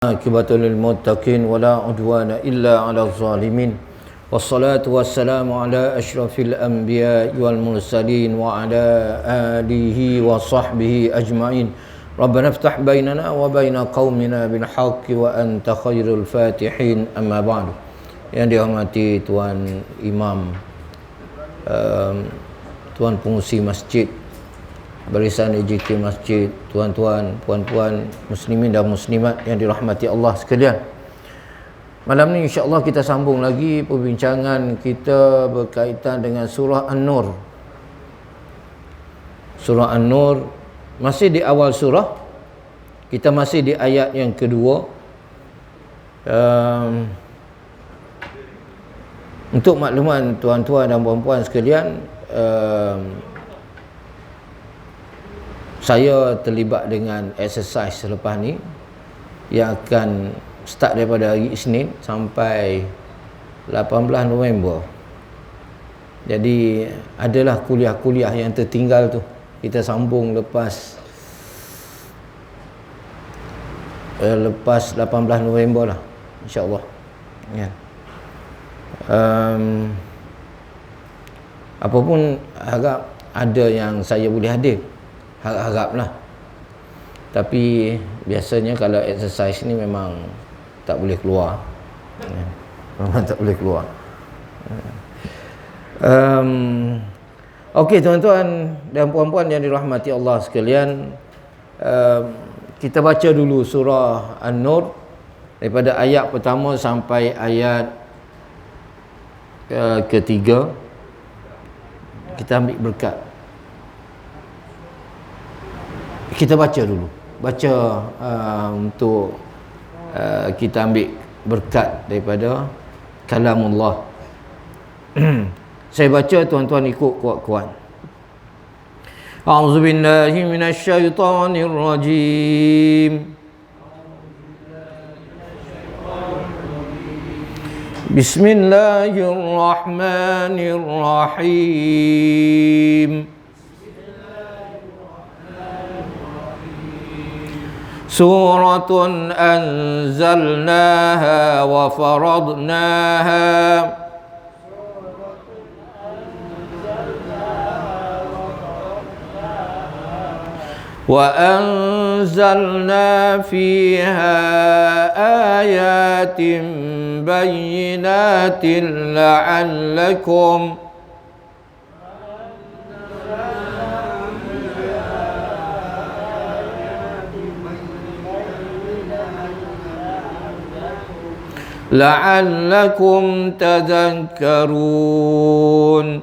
عاقبة للمتقين ولا عدوان إلا على الظالمين والصلاة والسلام على أشرف الأنبياء والمرسلين وعلى آله وصحبه أجمعين ربنا افتح بيننا وبين قومنا بالحق وأنت خير الفاتحين أما بعد. Yang dihormati Tuan Imam, Tuan Pengurusi Masjid, Barisan EJK Masjid, tuan-tuan, puan-puan, muslimin dan muslimat yang dirahmati Allah sekalian. Malam ni insya-Allah kita sambung lagi perbincangan kita berkaitan dengan surah An-Nur. Surah An-Nur, masih di awal surah. Kita masih di ayat yang kedua. Untuk makluman tuan-tuan dan puan-puan sekalian, saya terlibat dengan exercise selepas ni yang akan start daripada hari Isnin sampai 18 November. Jadi adalah kuliah-kuliah yang tertinggal tu kita sambung lepas 18 November lah, insya-Allah. Ya. Apapun harap ada yang saya boleh hadir. Harap-haraplah. Tapi biasanya kalau exercise ni memang tak boleh keluar. Memang tak boleh keluar. Okey tuan-tuan dan puan-puan yang dirahmati Allah sekalian, kita baca dulu surah An-Nur daripada ayat pertama sampai ayat ketiga. Kita ambil berkat. Kita baca dulu. Baca untuk kita ambil berkat daripada kalamullah. Saya baca, tuan-tuan ikut kuat-kuat. A'udzubillahi minasyaitonir rajim. Bismillahirrahmanirrahim. Suratun anzalnaha wa faradnaha wa anzalna fiha ayatin bayyinatin la'allakum tadhakkarun.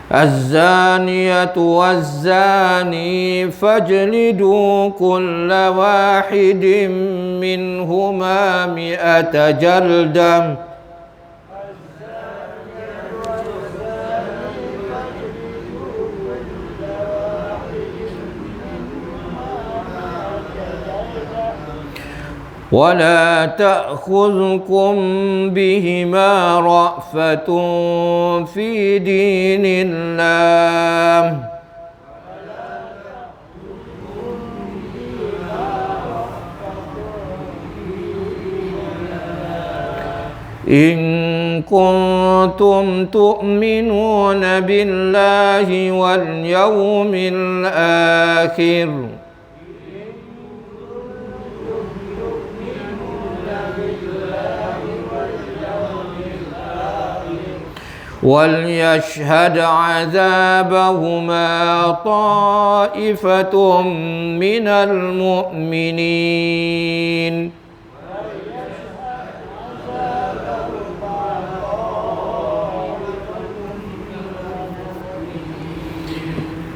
الزانية والزاني فاجلدوا كل واحد منهما 100 جلدة ولا تأخذكم بهما رأفة في دين الله إن كنتم تؤمنون بالله واليوم الآخر وليشهد عذابهما طائفة من المؤمنين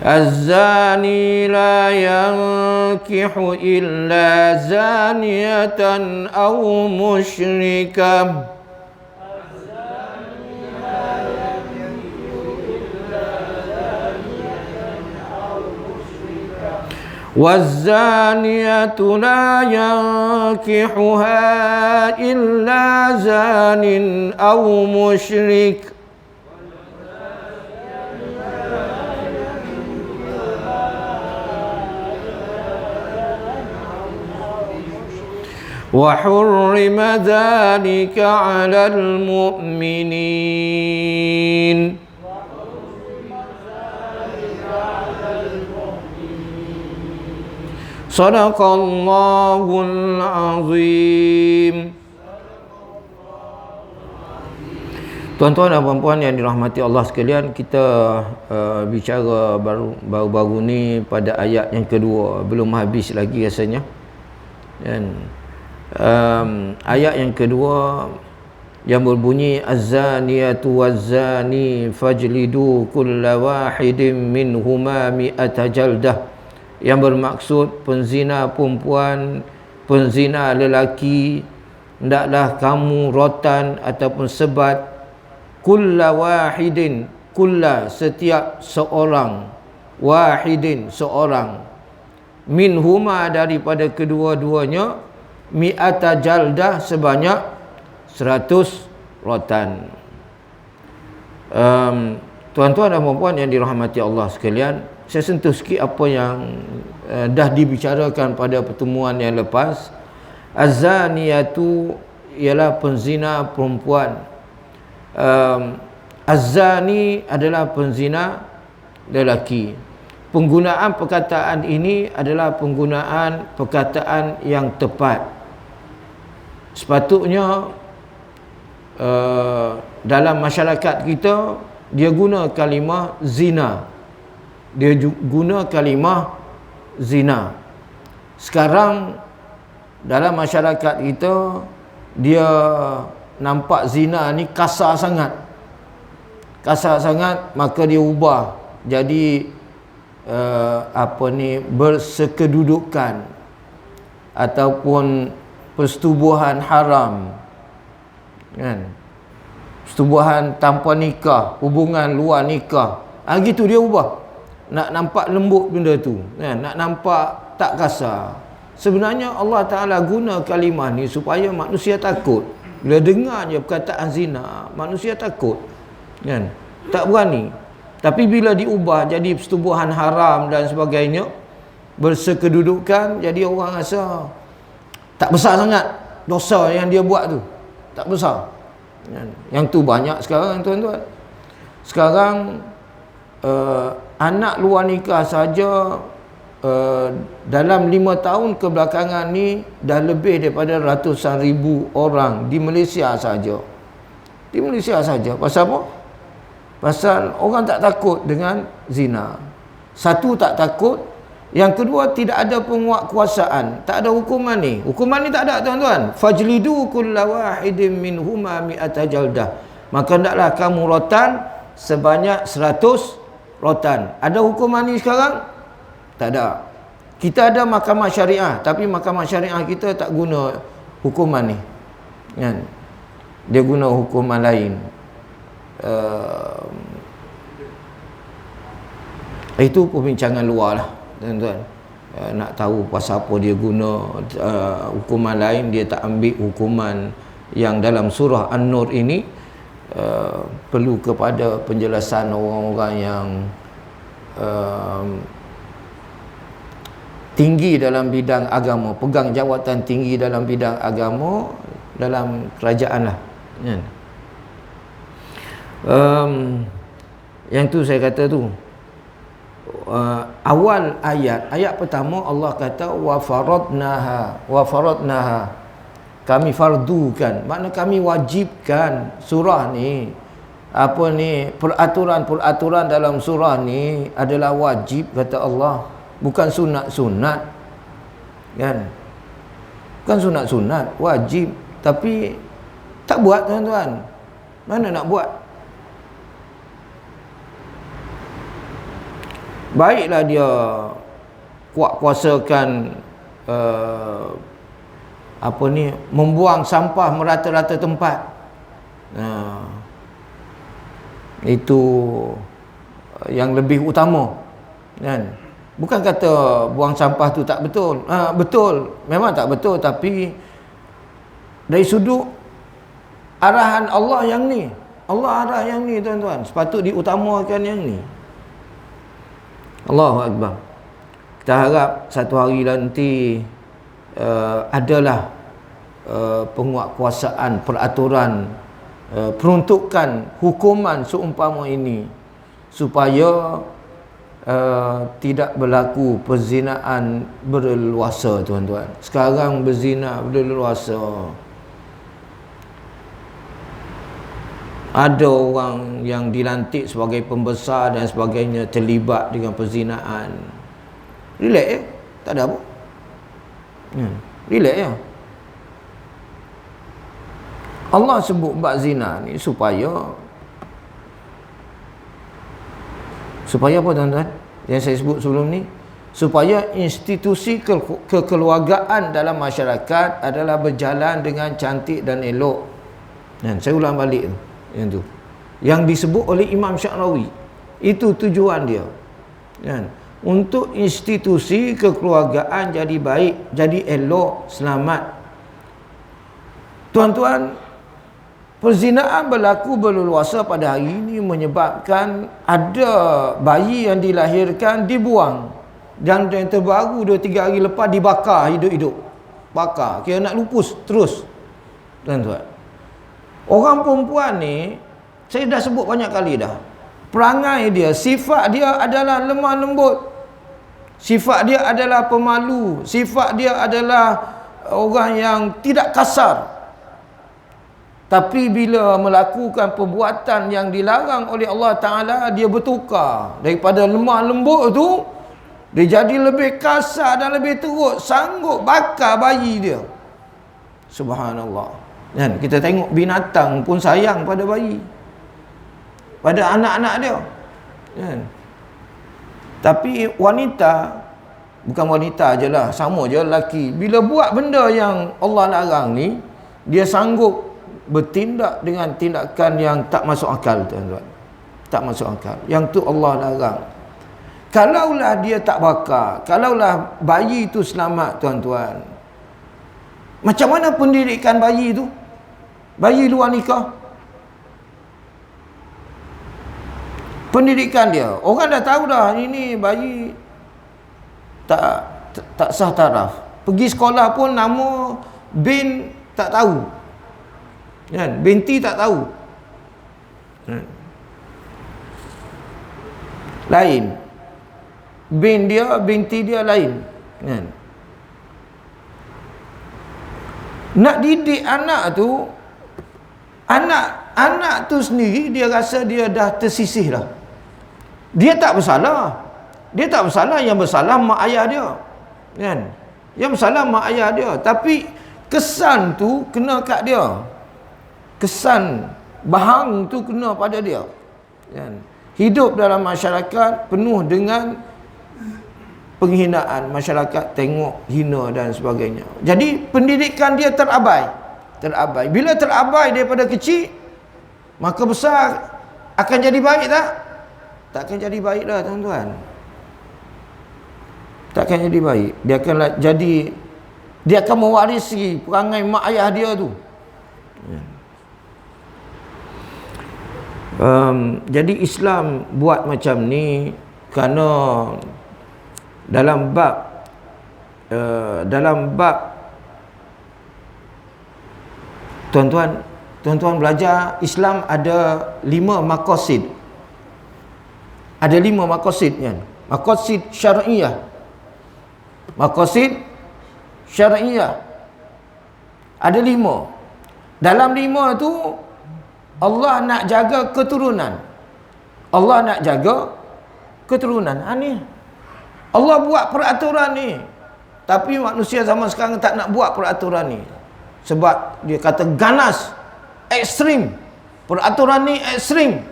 الزاني لا ينكح إلا زانية أو مشركة والزانية لا ينكحها إلا زان أو مشرك وحرم ذلك على المؤمنين صدق الله العظيم. Tuan-tuan dan puan-puan yang dirahmati Allah sekalian, kita bicara baru-baru ni pada ayat yang kedua, belum habis lagi rasanya. Dan ayat yang kedua yang berbunyi az-zaniyatu waz-zani fajlidu kulla wahidin minhuma mi'ata jaldah, yang bermaksud penzina perempuan, penzina lelaki, hendaklah kamu rotan ataupun sebat kulla wahidin, kulla setiap seorang, wahidin seorang, minhuma daripada kedua-duanya, mi'ata jaldah sebanyak 100 rotan. Tuan-tuan dan puan-puan yang dirahmati Allah sekalian, saya sentuh sikit apa yang dah dibicarakan pada pertemuan yang lepas. Az-zaniyatu ialah penzina perempuan. Az-zani adalah penzina lelaki. Penggunaan perkataan ini adalah penggunaan perkataan yang tepat. Sepatutnya dalam masyarakat kita dia guna kalimah zina. Dia guna kalimah zina. Sekarang dalam masyarakat kita dia nampak zina ni kasar sangat. Kasar sangat, maka dia ubah jadi bersekedudukan ataupun persetubuhan haram, kan? Persetubuhan tanpa nikah, hubungan luar nikah. Gitu dia ubah. Nak nampak lembut benda tu, kan? Nak nampak tak kasar. Sebenarnya Allah Ta'ala guna kalimah ni supaya manusia takut. Bila dengar je perkataan zina, manusia takut, kan? Tak berani. Tapi bila diubah jadi persetubuhan haram dan sebagainya, bersekedudukan, jadi orang rasa tak besar sangat dosa yang dia buat tu, tak besar. Yang tu banyak sekarang, tuan-tuan. Sekarang anak luar nikah saja dalam 5 tahun kebelakangan ni dah lebih daripada ratusan ribu orang di Malaysia saja. Di Malaysia saja. Pasal apa? Pasal orang tak takut dengan zina. Satu, tak takut. Yang kedua, tidak ada penguatkuasaan, tak ada hukuman ni. Hukuman ni tak ada, tuan-tuan. Fajlidu kulla wahidin minhuma mi'ata jaldah. Maka hendaklah kamu rotan sebanyak 100 rotan. Ada hukuman ni sekarang? Tak ada. Kita ada mahkamah syariah, tapi mahkamah syariah kita tak guna hukuman ni, kan? Dia guna hukuman lain. Itu perbincangan luar lah, tuan-tuan. Nak tahu pasal apa dia guna hukuman lain, dia tak ambil hukuman yang dalam surah An-Nur ini. Perlu kepada penjelasan orang-orang yang tinggi dalam bidang agama, pegang jawatan tinggi dalam bidang agama dalam kerajaan lah, kan? Yang tu saya kata tu, awal ayat pertama Allah kata wa faradnaha, kami fardukan, makna kami wajibkan. Surah ni peraturan-peraturan dalam surah ni adalah wajib, kata Allah. Bukan sunat-sunat, kan? Bukan sunat-sunat, wajib. Tapi tak buat, tuan-tuan. Mana nak buat? Baiklah dia kuasakan membuang sampah merata-rata tempat. Itu yang lebih utama, kan? Bukan kata buang sampah tu tak betul. Betul, memang tak betul, tapi dari sudut arahan Allah yang ni, Allah arah yang ni, tuan-tuan, sepatut diutamakan yang ni. Allahu Akbar. Kita harap satu hari nanti adalah penguatkuasaan, peraturan, peruntukan hukuman seumpama ini supaya tidak berlaku perzinaan berleluasa, tuan-tuan. Sekarang berzina berleluasa. Ada orang yang dilantik sebagai pembesar dan sebagainya terlibat dengan perzinaan. Relax ya, tak ada apa. Relax ya. Allah sebut bab zina ni supaya apa, tuan-tuan? Yang saya sebut sebelum ni, supaya institusi kekeluargaan dalam masyarakat adalah berjalan dengan cantik dan elok. Dan saya ulang balik tu, yang tu, yang disebut oleh Imam Sya'rawi. Itu tujuan dia, kan? Untuk institusi kekeluargaan jadi baik, jadi elok, selamat. Tuan-tuan, perzinaan berlaku berleluasa pada hari ini menyebabkan ada bayi yang dilahirkan dibuang, dan yang terbaru 2-3 hari lepas dibakar hidup-hidup. Bakar, kira nak lupus terus, tuan-tuan. Orang perempuan ni, saya dah sebut banyak kali dah, perangai dia, sifat dia adalah lemah lembut, sifat dia adalah pemalu, sifat dia adalah orang yang tidak kasar. Tapi bila melakukan perbuatan yang dilarang oleh Allah Ta'ala, dia bertukar. Daripada lemah lembut tu, dia jadi lebih kasar dan lebih teruk. Sanggup bakar bayi dia. Subhanallah. Kan? Kita tengok binatang pun sayang pada bayi, pada anak-anak dia. Kan? Tapi wanita, bukan wanita je lah, sama je lelaki, bila buat benda yang Allah larang ni, dia sanggup bertindak dengan tindakan yang tak masuk akal, tuan-tuan. Tak masuk akal. Yang tu Allah larang. Kalaulah dia tak bakar, kalaulah bayi itu selamat, tuan-tuan, macam mana pendidikan bayi itu? Bayi luar nikah, pendidikan dia, orang dah tahu dah ini bayi tak sah taraf. Pergi sekolah pun nama bin tak tahu, kan? Binti tak tahu. Lain. Bin dia, binti dia lain, kan? Nak didik anak tu, anak tu sendiri dia rasa dia dah tersisih dah. Dia tak bersalah. Dia tak bersalah, yang bersalah mak ayah dia, kan? Yang bersalah mak ayah dia. Tapi kesan tu kena kat dia. Kesan bahang tu kena pada dia, kan? Hidup dalam masyarakat penuh dengan penghinaan, masyarakat tengok hina dan sebagainya. Jadi pendidikan dia terabai. Bila terabai daripada kecil, maka besar akan jadi baik tak? Tak akan jadi baik dah, tuan-tuan. Tak akan jadi baik. Dia akan mewarisi perangai mak ayah dia tu. Jadi Islam buat macam ni kerana dalam bab tuan-tuan belajar Islam ada 5 maqasid. Ada 5 maqasid, kan? Maqasid syar'iyah. Maqasid syar'iyah. Ada 5. Dalam 5 tu Allah nak jaga keturunan. Allah nak jaga keturunan. Ni Allah buat peraturan ni. Tapi manusia zaman sekarang tak nak buat peraturan ni. Sebab dia kata ganas, ekstrim. Peraturan ni ekstrim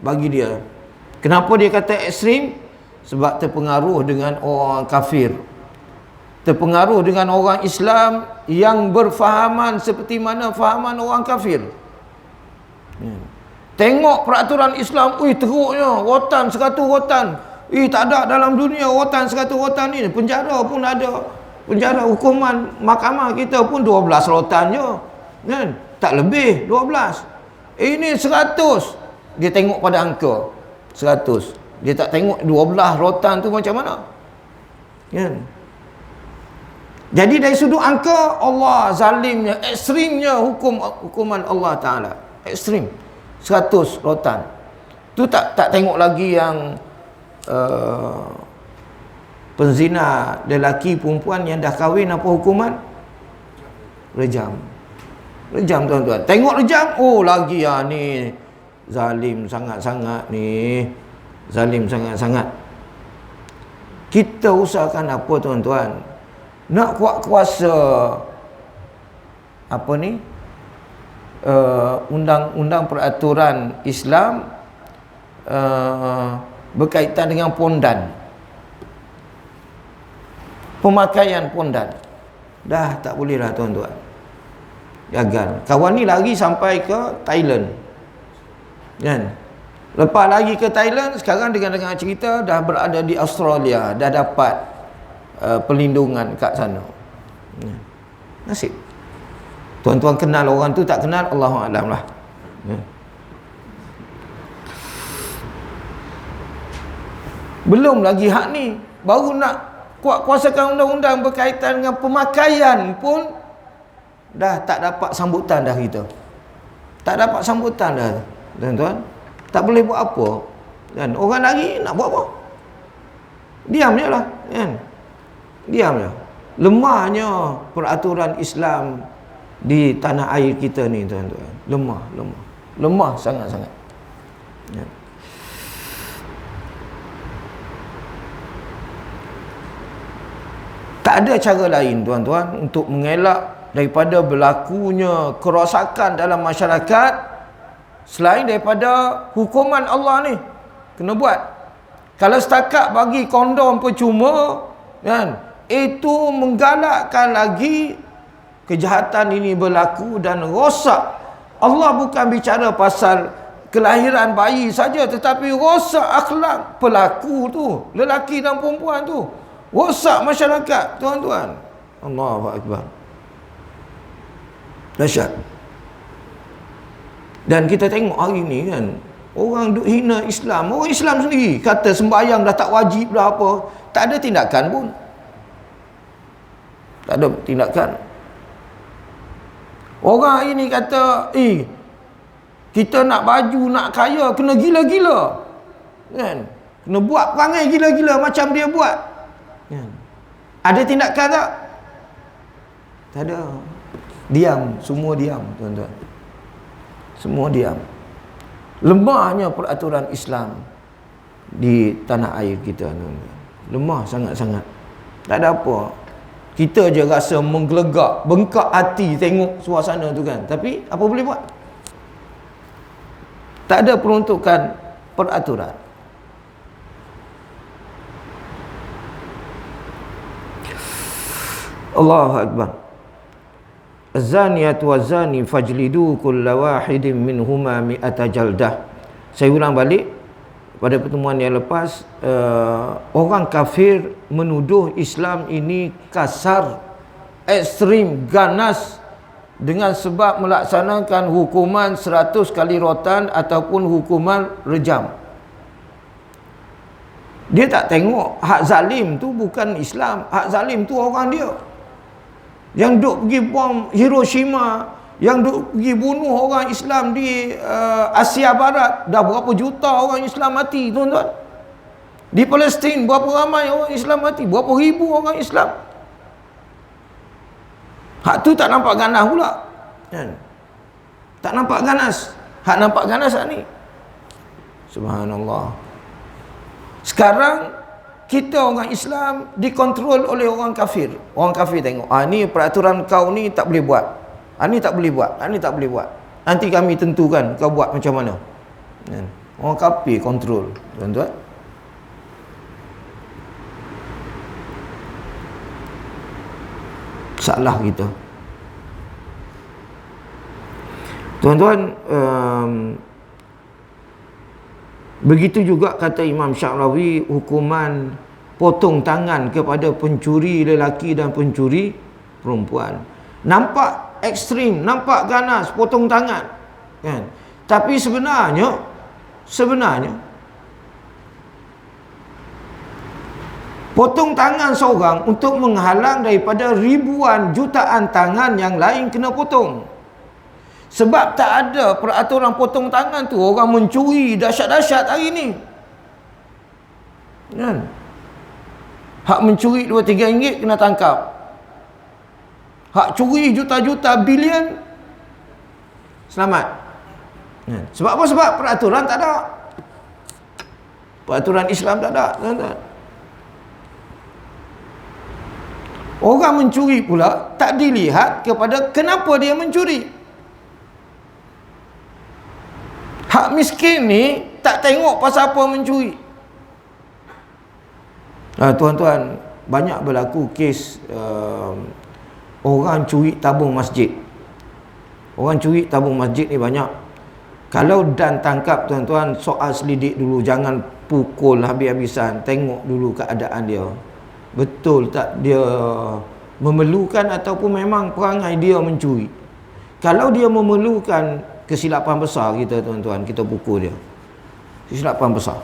bagi dia. Kenapa dia kata ekstrim? Sebab terpengaruh dengan orang kafir, terpengaruh dengan orang Islam yang berfahaman seperti mana fahaman orang kafir. Tengok peraturan Islam, teruknya, rotan 100 rotan. Tak ada dalam dunia rotan 100 rotan ni. Penjara pun ada. Penjara hukuman mahkamah kita pun 12 rotan je, kan? Tak lebih 12. Ini 100. Dia tengok pada angka 100. Dia tak tengok 12 rotan tu macam mana, kan? Jadi dari sudut angka Allah zalimnya, ekstrimnya hukuman Allah Ta'ala. Ekstrim. 100 rotan. Tu tak tengok lagi yang penzina lelaki perempuan yang dah kahwin, apa hukuman? Rejam. Rejam, tuan-tuan. Tengok rejam, oh lagi ni zalim sangat-sangat ni. Zalim sangat-sangat. Kita usahakan apa, tuan-tuan? Nak kuat kuasa apa ni? Undang-undang peraturan Islam berkaitan dengan pondan. Pemakaian pondan. Dah tak boleh lah, tuan-tuan. Gagal. Kawan ni lari sampai ke Thailand. Kan? Lepas lagi ke Thailand, sekarang dengan cerita dah berada di Australia, dah dapat perlindungan kat sana. Nasib. Tuan-tuan kenal orang tu, tak kenal, Allahu a'lam lah. Belum lagi hak ni, baru nak kuasakan undang-undang berkaitan dengan pemakaian pun dah tak dapat sambutan dah kita. Tak dapat sambutan dah, tuan-tuan. Tak boleh buat apa. Dan orang lagi nak buat apa? Diam je lah, kan? Diam je. Lemahnya peraturan Islam di tanah air kita ni, tuan-tuan. Lemah sangat-sangat. Ya. Tak ada cara lain, tuan-tuan, untuk mengelak daripada berlakunya kerosakan dalam masyarakat selain daripada hukuman Allah ni. Kena buat. Kalau setakat bagi kondom percuma, kan, itu menggalakkan lagi kejahatan ini berlaku dan rosak. Allah bukan bicara pasal kelahiran bayi saja, tetapi rosak akhlak pelaku tu, lelaki dan perempuan tu. Rosak masyarakat, tuan-tuan. Allahu Akbar. Dahsyat. Dan kita tengok hari ni, kan, orang duk hina Islam. Orang Islam sendiri kata sembahyang dah tak wajib dah apa. Tak ada tindakan pun. Tak ada tindakan. Orang hari ni kata, kita nak baju, nak kaya, kena gila-gila. Kan? Kena buat perangai gila-gila macam dia buat. Kan? Ada tindakan tak? Tak ada. Diam, semua diam, tuan-tuan. Semua diam. Lemahnya peraturan Islam di tanah air kita, tuan-tuan. Lemah sangat-sangat. Tak ada apa. Kita je rasa menggelegak, bengkak hati tengok suasana tu, kan. Tapi apa boleh buat? Tak ada peruntukan peraturan. Allahu Akbar. Az-zaniyatu waz-zani fajlidu kulla wahidin minhuma mi'ata jaldah. Saya ulang balik pada pertemuan yang lepas, orang kafir menuduh Islam ini kasar, ekstrim, ganas dengan sebab melaksanakan hukuman 100 kali rotan ataupun hukuman rejam. Dia tak tengok hak zalim tu bukan Islam, hak zalim tu orang dia. Yang duk pergi bom Hiroshima, yang duk pergi bunuh orang Islam di Asia Barat, dah berapa juta orang Islam mati, tuan-tuan. Di Palestin berapa ramai orang Islam mati, berapa ribu orang Islam. Hak tu tak nampak ganas pula, kan? Tak nampak ganas. Hak nampak ganas hak ni. Subhanallah. Sekarang kita orang Islam dikontrol oleh orang kafir. Orang kafir tengok, ni peraturan kau ni tak boleh buat. Ni tak boleh buat. Ni tak boleh buat. Nanti kami tentukan kau buat macam mana. Orang kafir kontrol, tuan-tuan. Salah kita. Tuan-tuan, begitu juga kata Imam Sya'rawi, hukuman potong tangan kepada pencuri lelaki dan pencuri perempuan. Nampak ekstrim, nampak ganas, potong tangan, kan? Tapi sebenarnya Potong tangan seorang untuk menghalang daripada ribuan jutaan tangan yang lain kena potong. Sebab tak ada peraturan potong tangan tu, orang mencuri dahsyat-dahsyat hari ni. Kan? Hak mencuri 2-3 ringgit kena tangkap. Hak curi juta-juta bilion selamat. Kan? Sebab apa? Sebab peraturan tak ada. Peraturan Islam tak ada. Orang mencuri pula tak dilihat kepada kenapa dia mencuri. Hak miskin ni tak tengok pasal apa mencuri. Tuan-tuan, banyak berlaku kes orang curi tabung masjid. Orang curi tabung masjid ni banyak. Kalau dan tangkap, tuan-tuan, soal selidik dulu, jangan pukul habis-habisan. Tengok dulu keadaan dia, betul tak dia memerlukan ataupun memang perangai dia mencuri. Kalau dia memerlukan, kesilapan besar kita, tuan-tuan, kita pukul dia. Kesilapan besar.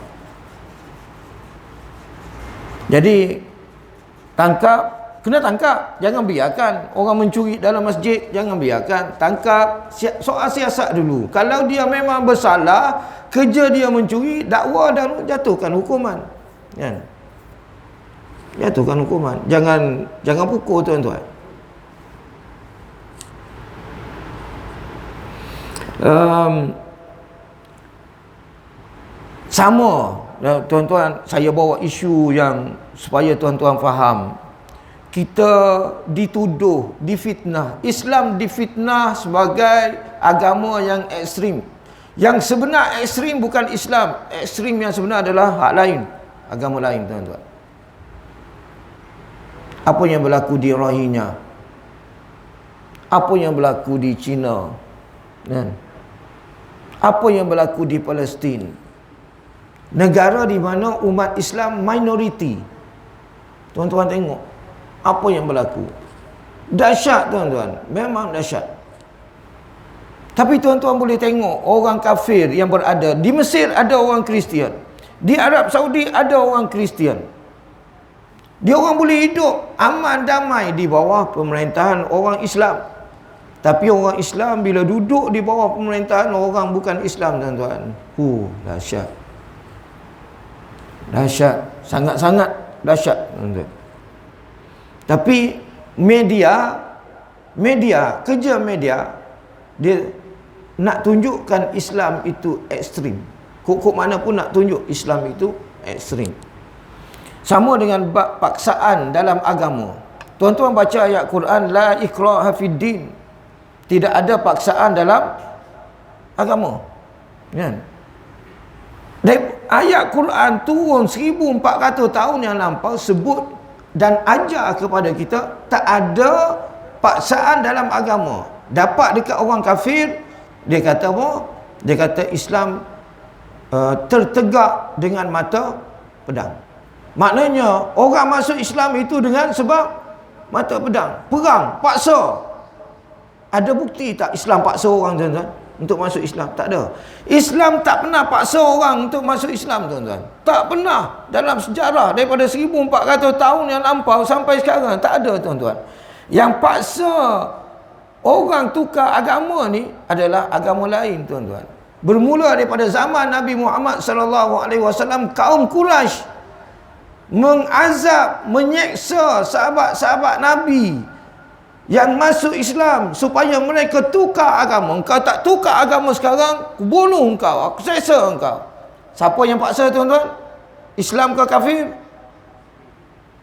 Jadi tangkap, kena tangkap. Jangan biarkan orang mencuri dalam masjid. Jangan biarkan. Tangkap. Soal siasat dulu. Kalau dia memang bersalah, kerja dia mencuri, dakwa dan jatuhkan hukuman. Kan? Jatuhkan hukuman. Jangan pukul, tuan-tuan. Sama, tuan-tuan, saya bawa isu yang supaya tuan-tuan faham. Kita dituduh, difitnah. Islam difitnah sebagai agama yang ekstrim. Yang sebenar ekstrim bukan Islam. Ekstrim yang sebenar adalah hak lain, agama lain, tuan-tuan. Apa yang berlaku di Rohingya, apa yang berlaku di China, kan? Apa yang berlaku di Palestin, negara di mana umat Islam minoriti. Tuan-tuan tengok apa yang berlaku. Dahsyat, tuan-tuan, memang dahsyat. Tapi tuan-tuan boleh tengok orang kafir yang berada di Mesir, ada orang Kristian. Di Arab Saudi ada orang Kristian. Dia orang boleh hidup aman damai di bawah pemerintahan orang Islam. Tapi orang Islam bila duduk di bawah pemerintahan orang bukan Islam, tuan-tuan, dahsyat. Dahsyat, sangat-sangat dahsyat, tuan-tuan. Tapi media, kerja media, dia nak tunjukkan Islam itu ekstrim. Kok mana pun nak tunjuk Islam itu ekstrim. Sama dengan bab paksaan dalam agama. Tuan-tuan baca ayat Quran, la ikraha fid din. Tidak ada paksaan dalam agama. Kan? Dan ayat Quran turun 1400 tahun yang lampau sebut dan ajar kepada kita tak ada paksaan dalam agama. Dapat dekat orang kafir, dia kata apa? Dia kata Islam tertegak dengan mata pedang. Maknanya orang masuk Islam itu dengan sebab mata pedang. Perang, paksa. Ada bukti tak Islam paksa orang, tuan-tuan, untuk masuk Islam? Tak ada. Islam tak pernah paksa orang untuk masuk Islam, tuan-tuan. Tak pernah. Dalam sejarah daripada 1400 tahun yang lampau sampai sekarang, tak ada, tuan-tuan. Yang paksa orang tukar agama ni adalah agama lain, tuan-tuan. Bermula daripada zaman Nabi Muhammad SAW, kaum Quraisy mengazab, menyeksa sahabat-sahabat Nabi yang masuk Islam supaya mereka tukar agama. Engkau tak tukar agama sekarang, aku bunuh engkau, aku seksa engkau. Siapa yang paksa, tuan-tuan? Islam ke kafir?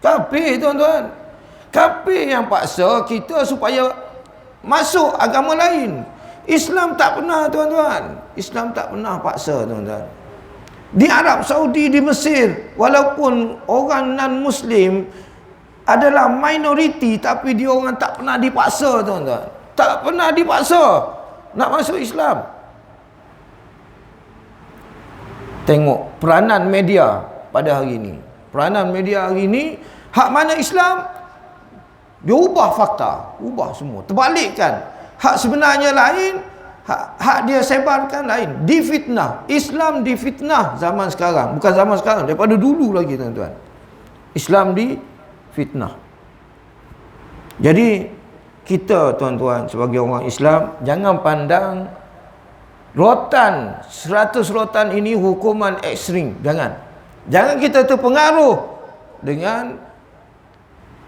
Kafir, tuan-tuan. Kafir yang paksa kita supaya masuk agama lain. Islam tak pernah, tuan-tuan. Islam tak pernah paksa, tuan-tuan. Di Arab Saudi, di Mesir, walaupun orang non-Muslim adalah minoriti, tapi dia orang tak pernah dipaksa, tuan-tuan. Tak pernah dipaksa nak masuk Islam. Tengok peranan media pada hari ini. Peranan media hari ini, hak mana Islam, dia ubah fakta, ubah semua, terbalikkan. Hak sebenarnya lain, hak dia sebarkan lain. Difitnah. Islam difitnah zaman sekarang. Bukan zaman sekarang, daripada dulu lagi, tuan-tuan. Islam difitnah. Jadi kita tuan-tuan sebagai orang Islam jangan pandang rotan 100 rotan ini hukuman ekstrim. Jangan kita terpengaruh dengan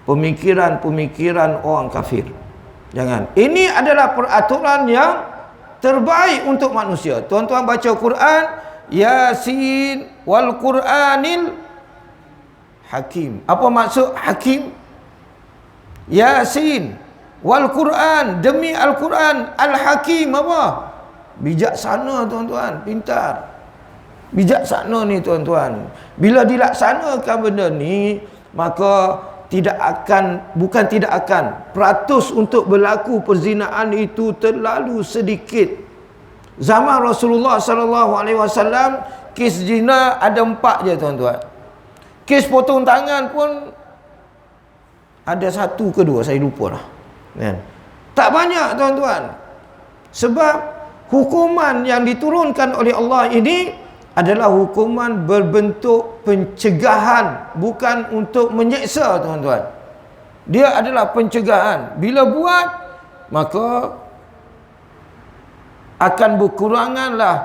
pemikiran-pemikiran orang kafir. Jangan. Ini adalah peraturan yang terbaik untuk manusia. Tuan-tuan baca Quran, Yasin wal Quranil Hakim. Apa maksud Hakim? Yasin wal Quran, demi Al-Quran, Al-Hakim apa? Bijaksana tuan-tuan, pintar. Bijaksana ni tuan-tuan. Bila dilaksanakan benda ni, maka bukan tidak akan peratus untuk berlaku perzinaan itu terlalu sedikit. Zaman Rasulullah sallallahu alaihi wasallam, kes zina ada 4 je tuan-tuan. Kes potong tangan pun ada 1 ke 2, saya lupa lah. Tak banyak tuan-tuan. Sebab hukuman yang diturunkan oleh Allah ini adalah hukuman berbentuk pencegahan, bukan untuk menyeksa tuan-tuan. Dia adalah pencegahan. Bila buat, maka akan berkuranganlah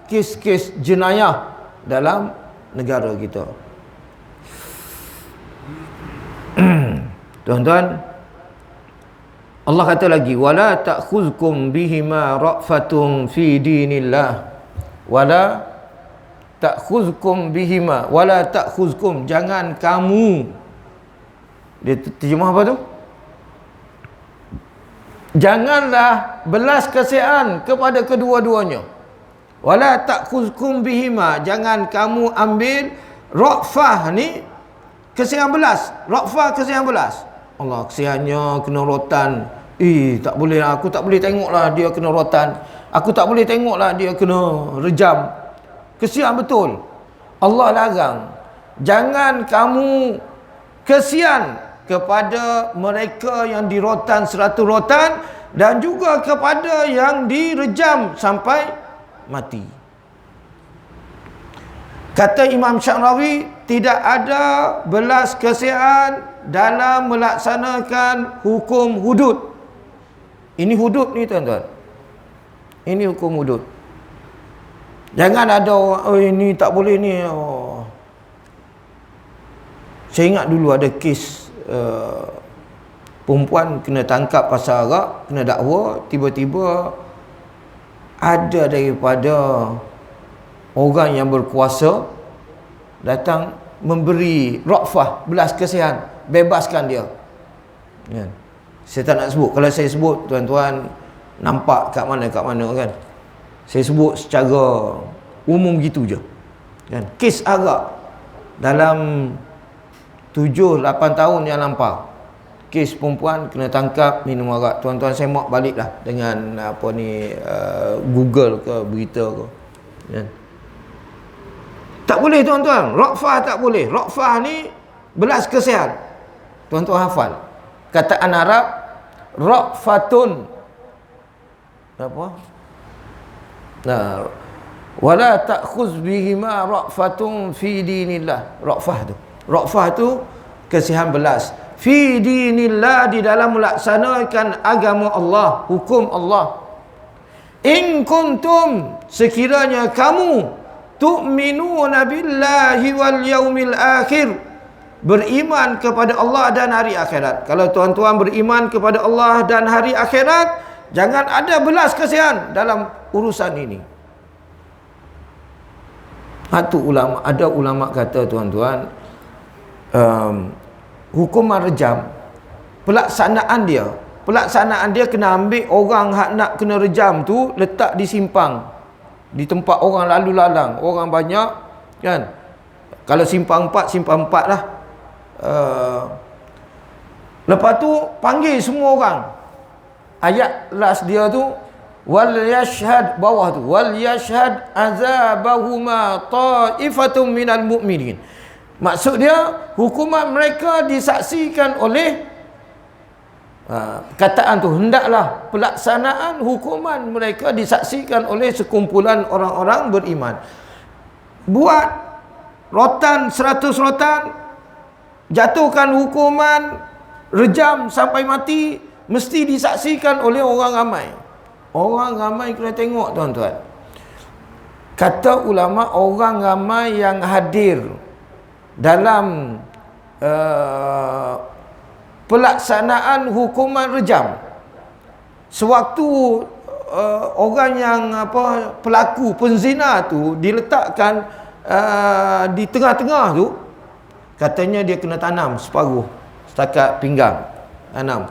kes-kes jenayah dalam negara kita. Tuan-tuan, Allah kata lagi, wala ta'khuzkum bihima ra'fatun fi dinillah, wala ta'khuzkum bihima, wala ta'khuzkum, jangan kamu, dia terjemah apa tu? Janganlah belas kasihan kepada kedua-duanya. Wala ta'khuzkum bihima, jangan kamu ambil ra'fah ni, kasihan belas. Ra'fah kasihan belas. Allah, kesiannya kena rotan. Tak boleh, aku tak boleh tengoklah dia kena rotan. Aku tak boleh tengoklah dia kena rejam. Kesian betul. Allah larang. Jangan kamu kesian kepada mereka yang dirotan 100 rotan, dan juga kepada yang direjam sampai mati. Kata Imam Syarawi, tidak ada belas kasihan dalam melaksanakan hukum hudud. Ini hudud ni tuan-tuan. Ini hukum hudud. Jangan ada orang, ini tak boleh ni. Saya ingat dulu ada kes perempuan kena tangkap pasal arak, kena dakwa, tiba-tiba ada daripada orang yang berkuasa datang memberi ra'fah, belas kasihan, bebaskan dia. Saya tak nak sebut. Kalau saya sebut, tuan-tuan nampak kat mana kan. Saya sebut secara umum gitu je kan. Kes arak dalam 7-8 tahun yang lampau, kes perempuan kena tangkap minum arak. Tuan-tuan semak balik lah dengan Google ke berita ke kan. Tak boleh tuan-tuan, ra'fah tak boleh. Ra'fah ni belas kasihan. Tuan-tuan hafal kataan Arab, ra'fatun apa? Nah, wala ta'khuz bihima ra'fatun fi dinillah. Ra'fah tu kasihan belas. Fi dinillah, di dalam melaksanakan agama Allah, hukum Allah. In kuntum, sekiranya kamu tu'minuna billahi wal yaumil akhir, beriman kepada Allah dan hari akhirat. Kalau tuan-tuan beriman kepada Allah dan hari akhirat, jangan ada belas kasihan dalam urusan ini. Ada ulama kata tuan-tuan, hukuman rejam, pelaksanaan dia kena ambil orang hak nak kena rejam tu, letak di simpang, di tempat orang lalu lalang, orang banyak kan. Kalau simpang 4 lah. Lepas tu panggil semua orang. Ayat last dia tu, wal yashhad, bawah tu, wal yashhad azabahuma ta'ifatum minal mu'minin. Maksud dia, hukuman mereka disaksikan oleh kataan tu, hendaklah pelaksanaan hukuman mereka disaksikan oleh sekumpulan orang-orang beriman. Buat rotan 100 rotan, jatuhkan hukuman rejam sampai mati mesti disaksikan oleh orang ramai. Orang ramai kena tengok tuan-tuan. Kata ulama, orang ramai yang hadir dalam pelaksanaan hukuman rejam, sewaktu orang yang pelaku penzina tu diletakkan di tengah-tengah tu, katanya dia kena tanam separuh setakat pinggang. Tanam,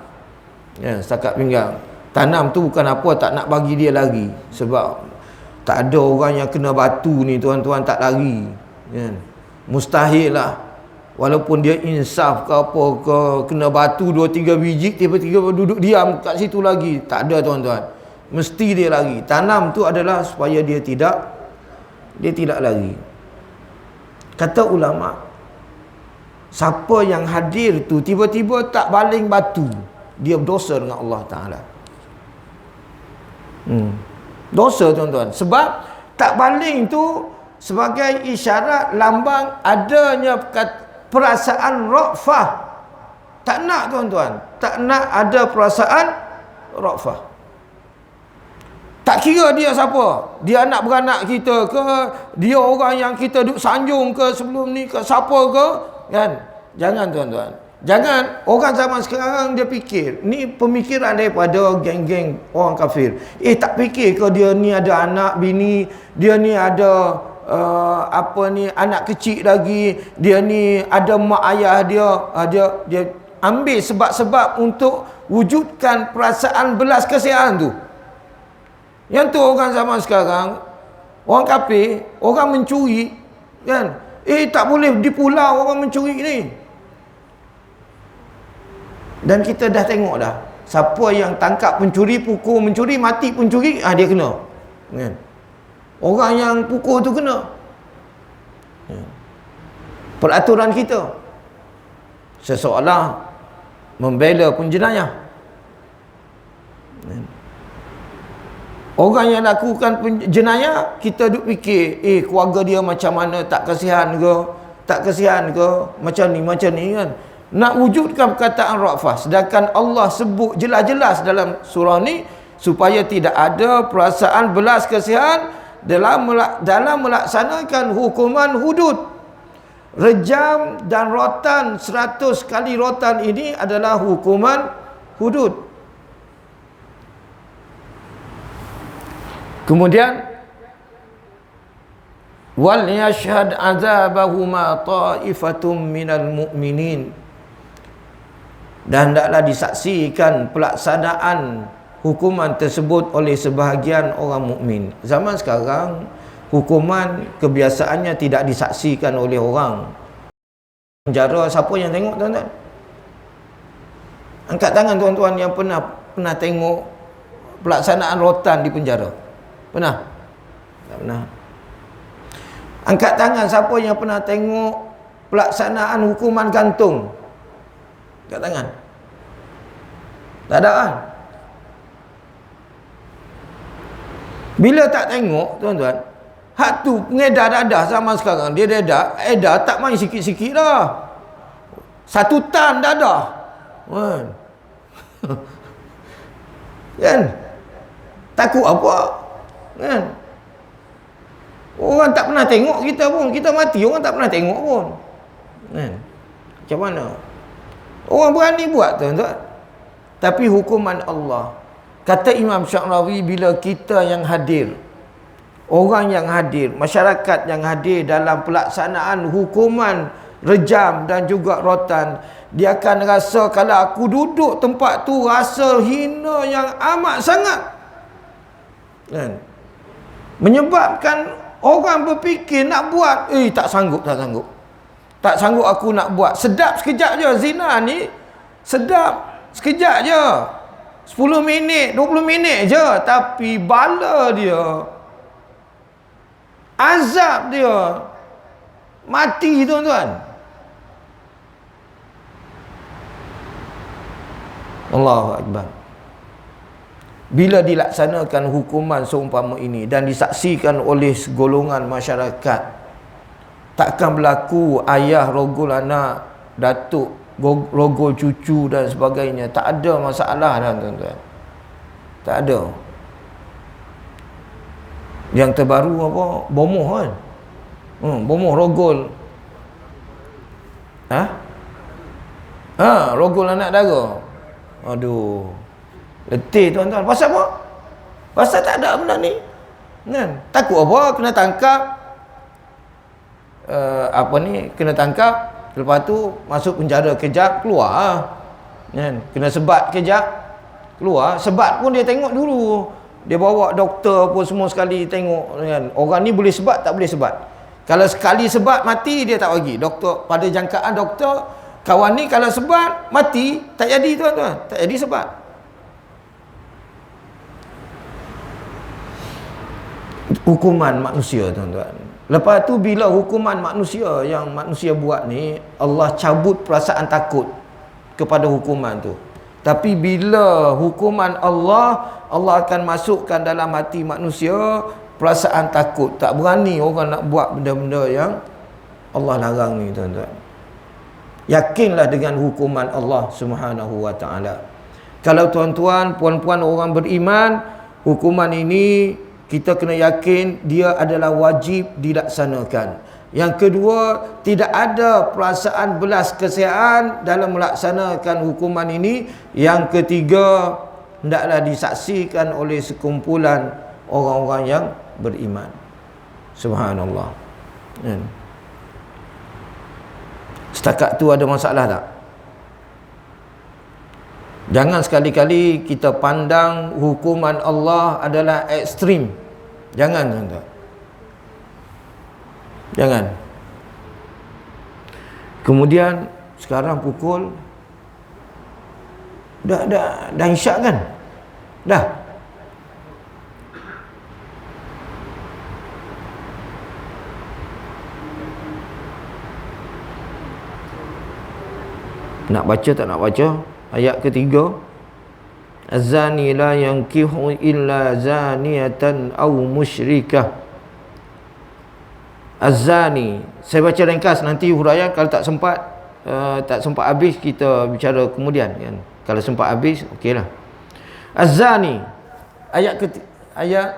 ya, setakat pinggang. Tanam tu bukan apa, tak nak bagi dia lari. Sebab tak ada orang yang kena batu ni tuan-tuan tak lari, ya. Mustahil lah. Walaupun dia insaf ke apa ke, kena batu 2-3 biji, tiba-tiba duduk diam kat situ lagi, tak ada tuan-tuan. Mesti dia lari. Tanam tu adalah supaya dia tidak lari. Kata ulama, siapa yang hadir tu tiba-tiba tak baling batu, dia berdosa dengan Allah Ta'ala. Dosa tuan-tuan. Sebab tak baling tu sebagai isyarat lambang adanya perasaan ra'fah. Tak nak tuan-tuan, tak nak ada perasaan ra'fah. Tak kira dia siapa, dia anak beranak kita ke, dia orang yang kita duk sanjung ke sebelum ni ke, siapa ke, kan? Jangan tuan-tuan. Jangan. Orang zaman sekarang dia fikir, ni pemikiran daripada geng-geng orang kafir. Tak fikir ke dia ni ada anak bini, dia ni ada anak kecil lagi, dia ni ada mak ayah dia, dia ambil sebab-sebab untuk wujudkan perasaan belas kasihan tu. Yang tu orang zaman sekarang, orang kafir, orang mencuri, kan? Tak boleh di pulau orang mencuri ni. Dan kita dah tengok dah, siapa yang tangkap pencuri, pukul mencuri, mati pencuri, dia kena, kan? Orang yang pukul tu kena. Peraturan kita seseolah membela penjenayah. Orang yang lakukan jenayah, kita duk fikir, keluarga dia macam mana, tak kasihan ke, macam ni kan. Nak wujudkan perkataan ra'fah, sedangkan Allah sebut jelas-jelas dalam surah ni supaya tidak ada perasaan belas kasihan dalam melaksanakan hukuman hudud. Rejam dan rotan 100 kali rotan ini adalah hukuman hudud. Kemudian wal yashhad azabahuma ta'ifatum minal mu'minin, dan hendaklah disaksikan pelaksanaan hukuman tersebut oleh sebahagian orang mukmin. Zaman sekarang hukuman kebiasaannya tidak disaksikan oleh orang. Penjara siapa yang tengok tuan-tuan? Angkat tangan tuan-tuan yang pernah tengok pelaksanaan rotan di penjara. Pernah? Tak pernah. Angkat tangan siapa yang pernah tengok pelaksanaan hukuman gantung. Angkat tangan. Tak ada kan? Bila tak tengok tuan-tuan, hak tu pengedar dadah zaman sekarang, dia edar tak main sikit-sikit dah. 1 tan dadah, kan? Kan? Takut apa? Kan? Orang tak pernah tengok kita pun, kita mati orang tak pernah tengok pun, kan? Macam mana orang berani buat tuan-tuan? Tapi hukuman Allah, kata Imam Sya'rawi, bila kita yang hadir, orang yang hadir, masyarakat yang hadir dalam pelaksanaan hukuman rejam dan juga rotan, dia akan rasa, kalau aku duduk tempat tu, rasa hina yang amat sangat, kan? Menyebabkan orang berfikir nak buat, tak sanggup aku nak buat. Sedap sekejap je zina ni, sedap sekejap je, 10 minit 20 minit je, tapi bala dia, azab dia, mati tuan-tuan. Allahu Akbar. Bila dilaksanakan hukuman seumpama ini dan disaksikan oleh segolongan masyarakat, takkan berlaku ayah rogol anak, datuk, rogol cucu dan sebagainya, tak ada masalah dah tuan-tuan. Tak ada. Yang terbaru apa? Bomoh kan? Bomoh rogol. Rogol anak dara. Aduh. Letih tuan-tuan. Pasal apa? Pasal tak ada benda ni. Kan? Takut apa? Kena tangkap. Kena tangkap. Lepas tu masuk penjara kejap, keluar. Kan? Kena sebat kejap, keluar. Sebat pun dia tengok dulu. Dia bawa doktor pun semua sekali tengok. Kan? Orang ni boleh sebat, tak boleh sebat. Kalau sekali sebat mati, dia tak bagi. Doktor, pada jangkaan doktor, kawan ni kalau sebat mati, tak jadi tuan-tuan. Tak jadi sebat. Hukuman manusia tuan-tuan. Lepas tu bila hukuman manusia yang manusia buat ni, Allah cabut perasaan takut kepada hukuman tu. Tapi bila hukuman Allah akan masukkan dalam hati manusia perasaan takut. Tak berani orang nak buat benda-benda yang Allah larang ni tuan-tuan. Yakinlah dengan hukuman Allah Subhanahu wa taala. Kalau tuan-tuan, puan-puan orang beriman, hukuman ini kita kena yakin dia adalah wajib dilaksanakan. Yang kedua, tidak ada perasaan belas kasihan dalam melaksanakan hukuman ini. Yang ketiga, hendaklah disaksikan oleh sekumpulan orang-orang yang beriman. Subhanallah. Setakat tu ada masalah tak? Jangan sekali-kali kita pandang hukuman Allah adalah ekstrim. Jangan tuan-tuan. Jangan. Kemudian sekarang pukul dah isyak kan? Dah. Nak baca tak nak baca? Ayat ketiga, az-zani la yankihu illa zaniyatan aw musyrikah. Az-zani, saya baca ringkas, nanti huraian kalau tak sempat habis kita bicara kemudian kan. Kalau sempat habis okeylah. Az-zani, ayat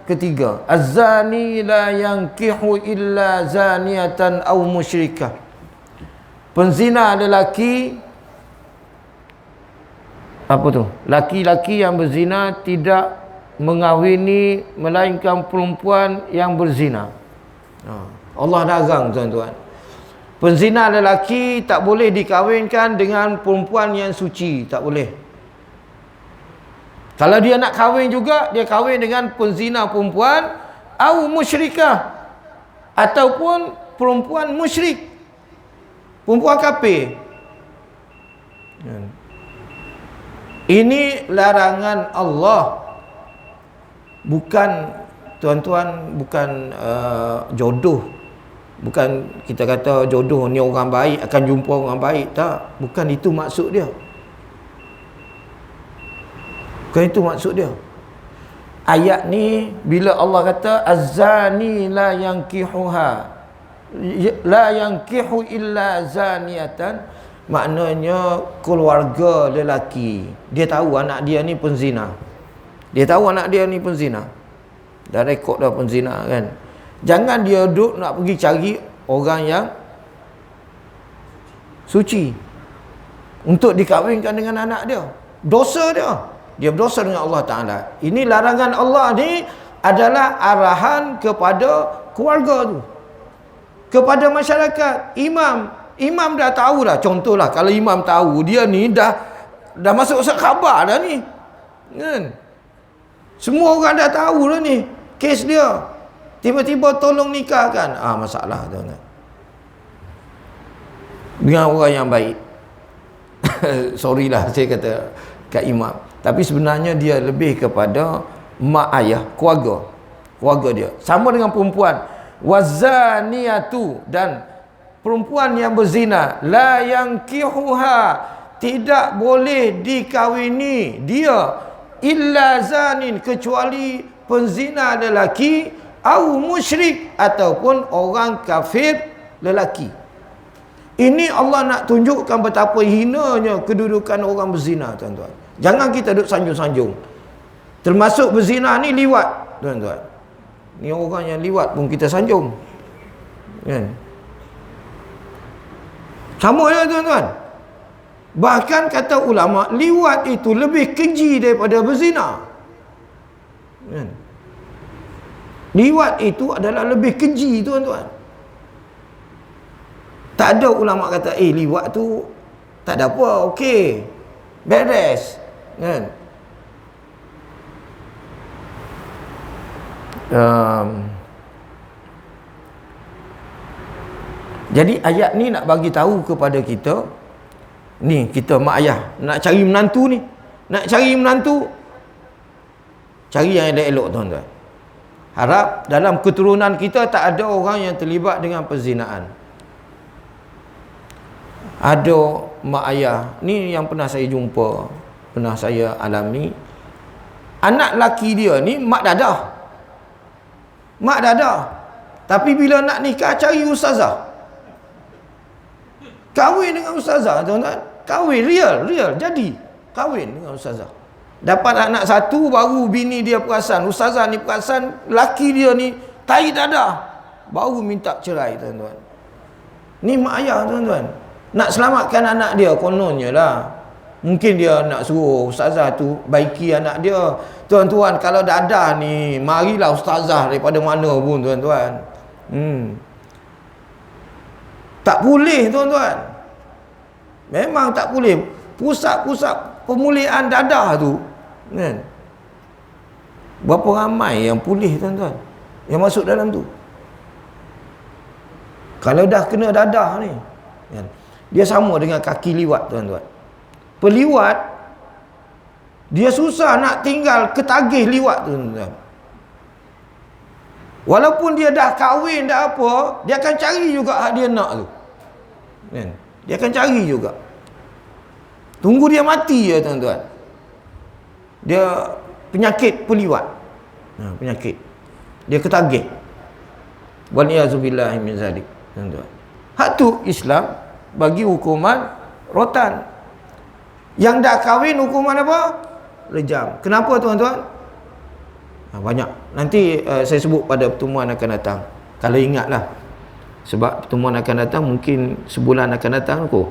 ketiga, az-zani la yankihu illa zaniyatan aw musyrikah. Penzina lelaki, apa tu? Laki-laki yang berzina tidak mengahwini melainkan perempuan yang berzina. Allah larang tuan-tuan. Penzina lelaki tak boleh dikahwinkan dengan perempuan yang suci, tak boleh. Kalau dia nak kahwin juga, dia kahwin dengan penzina perempuan atau musyrikah, ataupun perempuan musyrik, perempuan kafir. Ini larangan Allah. Bukan tuan-tuan, bukan jodoh. Bukan kita kata jodoh ni orang baik akan jumpa orang baik. Tak, bukan itu maksud dia. Bukan itu maksud dia. Ayat ni bila Allah kata az-zani la yankihuha, la yankihu illa zaniyatan, maknanya keluarga lelaki, dia tahu anak dia ni penzina. Dia tahu anak dia ni penzina. Dah rekod dah penzina kan. Jangan dia duduk nak pergi cari orang yang suci untuk dikahwinkan dengan anak dia. Dosa dia. Dia berdosa dengan Allah Ta'ala. Ini larangan Allah ni adalah arahan kepada keluarga tu, kepada masyarakat. Imam dah tahu dah. Contohlah kalau imam tahu dia ni dah masuk khabar dah ni kan? Semua orang dah tahu dah ni kes dia, tiba-tiba tolong nikahkan, masalah tuan-tuan. Dengan orang yang baik sorry lah saya kata kat imam, tapi sebenarnya dia lebih kepada mak ayah, keluarga dia. Sama dengan perempuan wazaniyatu, dan perempuan yang berzina, la yankihuha, tidak boleh dikahwini dia, illa zanin, kecuali penzina lelaki, au musyrik, ataupun orang kafir lelaki. Ini Allah nak tunjukkan betapa hinanya kedudukan orang berzina, tuan-tuan. Jangan kita duduk sanjung-sanjung. Termasuk berzina ni liwat, tuan-tuan. Ni orang yang liwat pun kita sanjung, kan? Sama je, tuan-tuan. Bahkan kata ulama, liwat itu lebih keji daripada berzina, kan? Liwat itu adalah lebih keji, tuan-tuan. Tak ada ulama kata liwat tu tak ada apa, okey, beres, kan? Jadi ayat ni nak bagi tahu kepada kita, ni kita mak ayah nak cari menantu ni, nak cari menantu, cari yang elok-elok, tuan-tuan. Harap dalam keturunan kita tak ada orang yang terlibat dengan perzinaan. Ada mak ayah ni yang pernah saya jumpa, pernah saya alami. Anak laki dia ni mak dadah, tapi bila nak nikah cari ustazah, kahwin dengan ustazah, tuan-tuan. Kahwin real jadi kahwin dengan ustazah. Dapat anak satu, baru bini dia perasan, ustazah ni perasan laki dia ni tahi dadah, baru minta cerai, tuan-tuan. Ni mak ayah, tuan-tuan. Nak selamatkan anak dia kononnya lah. Mungkin dia nak suruh ustazah tu baiki anak dia. Tuan-tuan, kalau dadah ni, marilah ustazah daripada mana pun, tuan-tuan. Tak boleh, tuan-tuan. Memang tak boleh. Pusat-pusat pemulihan dadah tu, kan? Berapa ramai yang pulih, tuan-tuan, yang masuk dalam tu. Kalau dah kena dadah ni, kan? Dia sama dengan kaki liwat, tuan-tuan. Peliwat, dia susah nak tinggal ketagih liwat, tuan-tuan. Walaupun dia dah kahwin, dah apa, dia akan cari juga hak dia nak tu, kan? Dia akan cari juga. Tunggu dia mati je, tuan-tuan. Dia penyakit peliwat, penyakit. Dia ketagih. Waliyazubillahi min zalik, tuan-tuan. Hak tu Islam bagi hukuman rotan. Yang dah kahwin hukuman apa? Rejam. Kenapa, tuan-tuan? Banyak. Nanti saya sebut pada pertemuan akan datang, kalau ingatlah. Sebab pertemuan akan datang mungkin sebulan akan datang aku.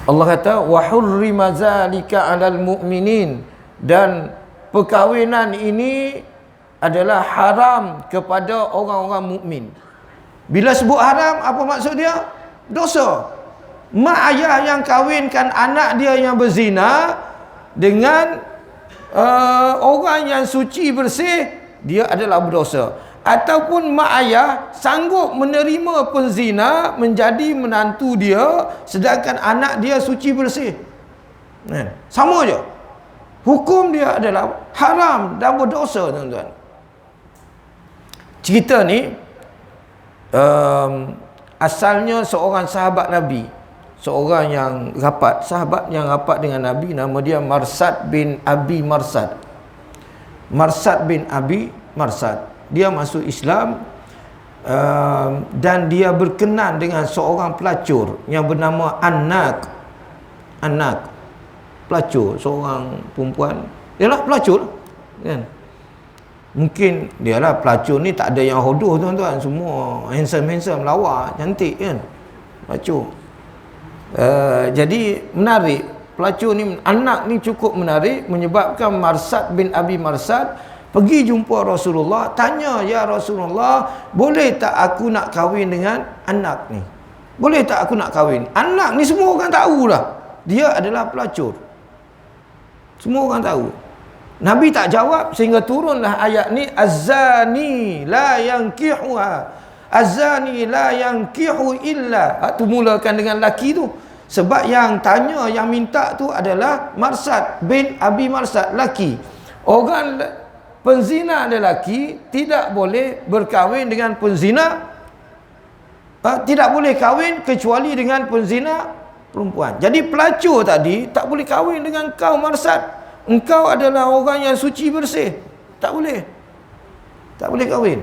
Allah kata wa hurrima zalika 'alal mu'minin, dan perkahwinan ini adalah haram kepada orang-orang mukmin. Bila sebut haram, apa maksud dia? Dosa. Mak ayah yang kahwinkan anak dia yang berzina dengan orang yang suci bersih, dia adalah berdosa. Ataupun mak ayah sanggup menerima penzina menjadi menantu dia, sedangkan anak dia suci bersih, sama je. Hukum dia adalah haram dan berdosa, tuan-tuan. Cerita ni asalnya seorang sahabat Nabi, seorang yang rapat, sahabat yang rapat dengan Nabi, nama dia Marsad bin Abi Marsad. Marsad bin Abi Marsad, dia masuk Islam, dan dia berkenan dengan seorang pelacur yang bernama Anak. Pelacur, seorang perempuan, ialah pelacur, kan? Mungkin dialah pelacur ni tak ada yang hodoh, tuan-tuan. Semua handsome, lawa, cantik, kan? Pelacur. Jadi menarik. Pelacur ni, anak ni cukup menarik, menyebabkan Marsad bin Abi Marsad pergi jumpa Rasulullah, tanya, ya Rasulullah, boleh tak aku nak kahwin dengan anak ni? Boleh tak aku nak kahwin? Anak ni semua orang tahulah dia adalah pelacur. Semua orang tahu. Nabi tak jawab sehingga turunlah ayat ni, az-zani la yankihuha, az-zani la yankihu illa. Tu mulakan dengan laki tu. Sebab yang tanya, yang minta tu adalah Marsad bin Abi Marsad, laki. Orang penzina lelaki tidak boleh berkahwin dengan penzina, tidak boleh kahwin kecuali dengan penzina perempuan. Jadi pelacur tadi tak boleh kahwin dengan kau Marsad. Engkau adalah orang yang suci bersih, tak boleh. Tak boleh kahwin.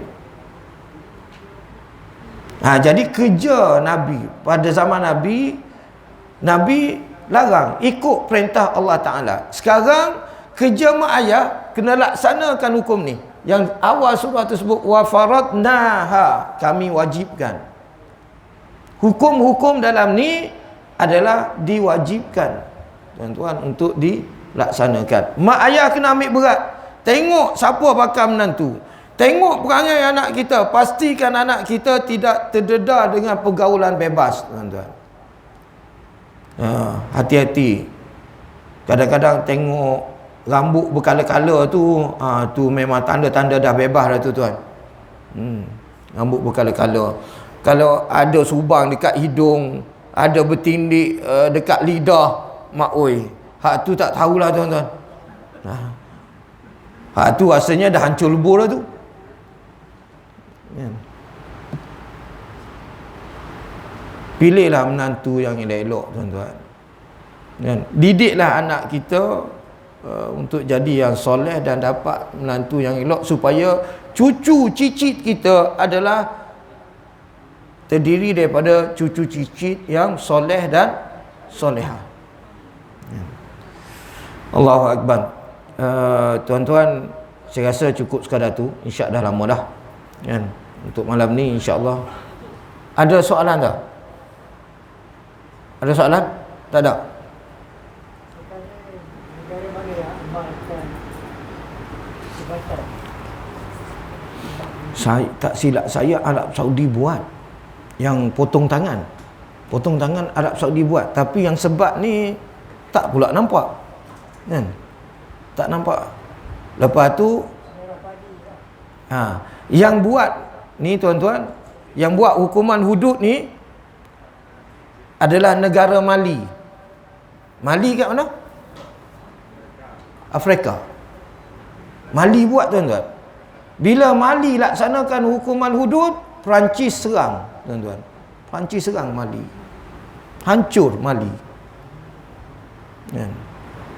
Jadi kerja Nabi pada zaman Nabi larang ikut perintah Allah Ta'ala. Sekarang kerja mak ayah kena laksanakan hukum ni. Yang awal surah tersebut, wa faradnaha, kami wajibkan. Hukum-hukum dalam ni adalah diwajibkan, tuan-tuan, untuk dilaksanakan. Mak ayah kena ambil berat. Tengok siapa bakal menantu. Tengok perangai anak kita. Pastikan anak kita tidak terdedah dengan pergaulan bebas, tuan-tuan. Hati-hati. Kadang-kadang tengok rambut berkala-kala tu, tu memang tanda-tanda dah bebas dah tu, tuan. Rambut berkala-kala. Kalau ada subang dekat hidung, ada bertindik dekat lidah, mak oi, hak tu tak tahulah, tuan-tuan. Hak tu rasanya dah hancur lebur dah tu. Pilihlah menantu yang elok, tuan-tuan. Didiklah anak kita untuk jadi yang soleh dan dapat menantu yang elok, supaya cucu cicit kita adalah terdiri daripada cucu cicit yang soleh dan solehah. Allahu Akbar. Tuan-tuan, saya rasa cukup sekadar tu. Insya dah lama dah, kan? Untuk malam ni insya-Allah. Ada soalan tak? Ada soalan? Tak ada. Saya tak silap saya, Arab Saudi buat yang potong tangan Arab Saudi buat, tapi yang sebat ni tak pula nampak, kan? Tak nampak. Lepas tu yang buat ni, tuan-tuan, yang buat hukuman hudud ni adalah negara Mali. Mali kat mana? Afrika. Mali buat, tuan-tuan. Bila Mali laksanakan hukuman hudud, Perancis serang, tuan-tuan. Perancis serang Mali. Hancur Mali.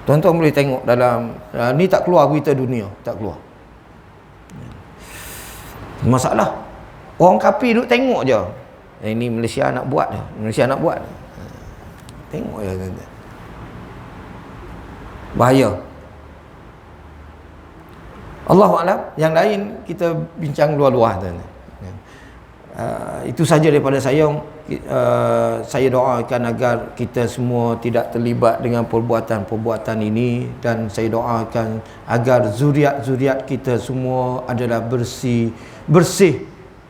Tuan-tuan boleh tengok dalam ni, tak keluar berita dunia, tak keluar. Masalah orang kafir duk tengok je. Ini Malaysia nak buat je. Malaysia nak buat. Tengok je, tuan-tuan. Bahaya. Allahu a'lam. Yang lain kita bincang luar-luar, tuan-tuan. Itu saja daripada saya. Saya doakan agar kita semua tidak terlibat dengan perbuatan-perbuatan ini, dan saya doakan agar zuriat-zuriat kita semua adalah bersih,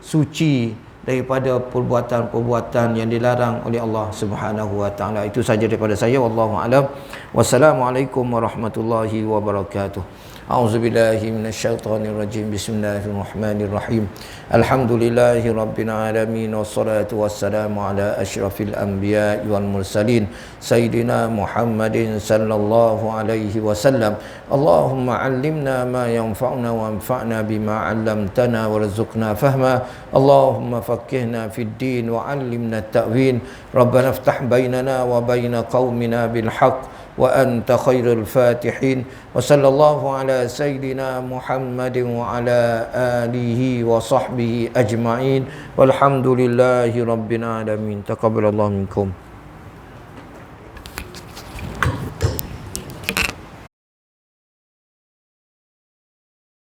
suci daripada perbuatan-perbuatan yang dilarang oleh Allah Subhanahu wa taala. Itu saja daripada saya, wallahu a'lam. Wassalamualaikum warahmatullahi wabarakatuh. A'udzubillahi minasyaitonirrajim. Bismillahirrahmanirrahim. Alhamdulillahi rabbil alamin, wassalatu wassalamu ala asyrafil anbiya'i wal mursalin sayyidina Muhammadin sallallahu alaihi wasallam. Allahumma 'allimna ma yanfa'una wanfa'na bima 'allamtana warzuqna fahma. Allahumma faqqihna fid din wa 'allimna at-ta'wil. Rabbana iftah bainana wa baina qaumina bil haqq wa anta khairul fatihin. Wa sallallahu ala sayyidina Muhammadin wa ala alihi wa sahbihi ajma'in. Walhamdulillahi rabbil alamin. Taqabbalallahu minkum.